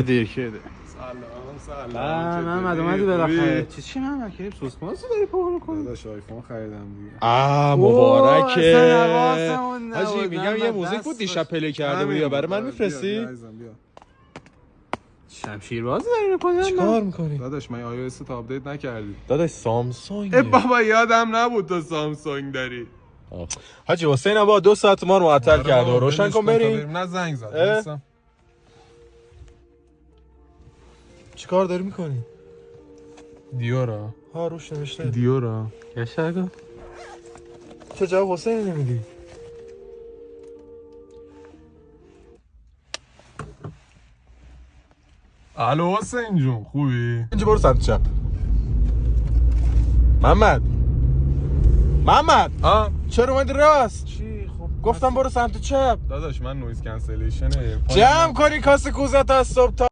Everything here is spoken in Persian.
دیر شده. سلام محمد اومدی بالاخره. چی محمد که سوسماس داری پر می‌کنی؟ داداش آیفون خریدم دیگه. مبارکه. حاجی میگم یه موزیک بود دیشب پلی کرده بودی برای من میفرستی؟ شمشیر بازی داری می‌کنی؟ چیکار می‌کنی؟ داداش من iOS تو آپدیت نکردی. داداش سامسونگ. بابا یادم نبود تو سامسونگ داری. حاجی حسین آقا 2 ساعت ما رو معطل کرده. روشن کن بریم. نه زنگ زد. چیکار داری می‌کنی؟ دیورا. ها روش نوشته دیورا. یاشاگو. چه جواب حسین نمیدی؟ الو حسین جون خوبی؟ اینجا برو سمت چپ. محمد چرا اومدی راست؟ چی خب گفتم برو سمت چپ. داداش من نویز کنسلیشن جمع کنی کاسه کوزت از صبح تا